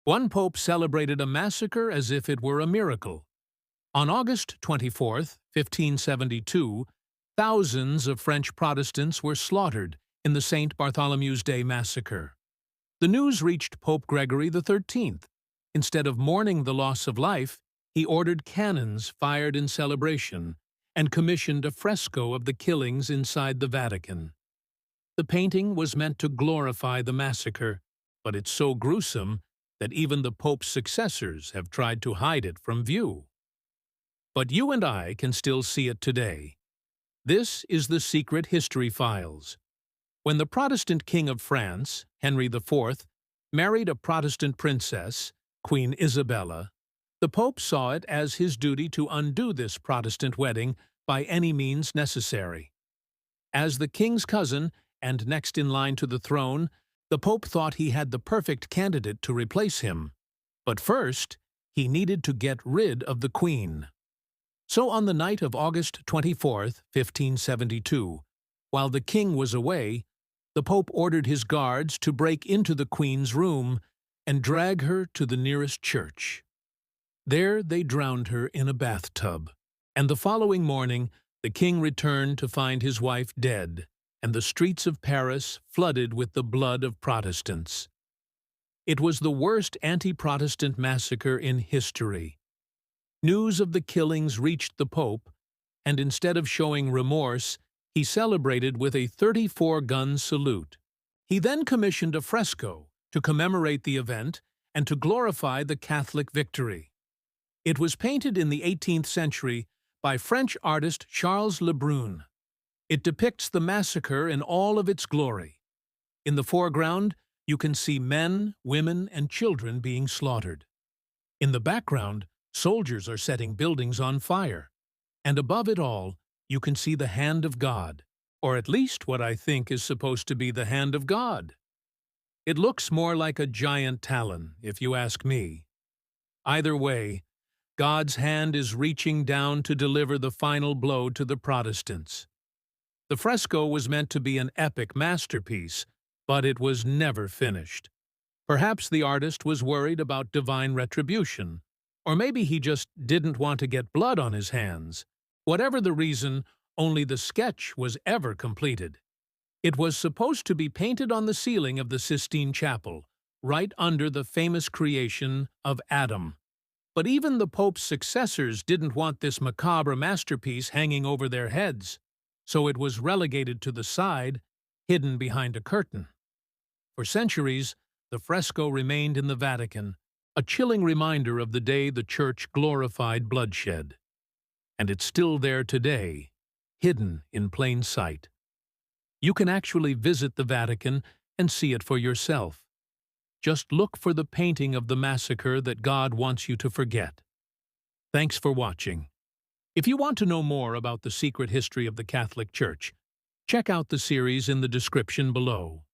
One pope celebrated a massacre as if it were a miracle. On August 24, 1572, thousands of French Protestants were slaughtered in the St. Bartholomew's Day massacre. The news reached Pope Gregory XIII. Instead of mourning the loss of life, he ordered cannons fired in celebration and commissioned a fresco of the killings inside the Vatican. The painting was meant to glorify the massacre, but it's so gruesome that even the Pope's successors have tried to hide it from view. But you and I can still see it today. This is the Secret History Files. When the Protestant King of France, Henry IV, married a Protestant princess, Queen Isabella, the Pope saw it as his duty to undo this Protestant wedding by any means necessary. As the king's cousin and next in line to the throne, the Pope thought he had the perfect candidate to replace him. But first, he needed to get rid of the Queen. So on the night of August 24, 1572, while the king was away, the Pope ordered his guards to break into the Queen's room and drag her to the nearest church. There they drowned her in a bathtub, and the following morning the king returned to find his wife dead, and the streets of Paris flooded with the blood of Protestants. It was the worst anti-Protestant massacre in history. News of the killings reached the Pope, and instead of showing remorse, he celebrated with a 34-gun salute. He then commissioned a fresco to commemorate the event and to glorify the Catholic victory. It was painted in the 18th century by French artist Charles Le Brun. It depicts the massacre in all of its glory. In the foreground, you can see men, women, and children being slaughtered. In the background, soldiers are setting buildings on fire. And above it all, you can see the hand of God, or at least what I think is supposed to be the hand of God. It looks more like a giant talon, if you ask me. Either way, God's hand is reaching down to deliver the final blow to the Protestants. The fresco was meant to be an epic masterpiece, but it was never finished. Perhaps the artist was worried about divine retribution, or maybe he just didn't want to get blood on his hands. Whatever the reason, only the sketch was ever completed. It was supposed to be painted on the ceiling of the Sistine Chapel, right under the famous creation of Adam. But even the Pope's successors didn't want this macabre masterpiece hanging over their heads, so it was relegated to the side, hidden behind a curtain. For centuries, the fresco remained in the Vatican, a chilling reminder of the day the Church glorified bloodshed. And it's still there today, hidden in plain sight. You can actually visit the Vatican and see it for yourself. Just look for the painting of the massacre that God wants you to forget. Thanks for watching. If you want to know more about the secret history of the Catholic Church, check out the series in the description below.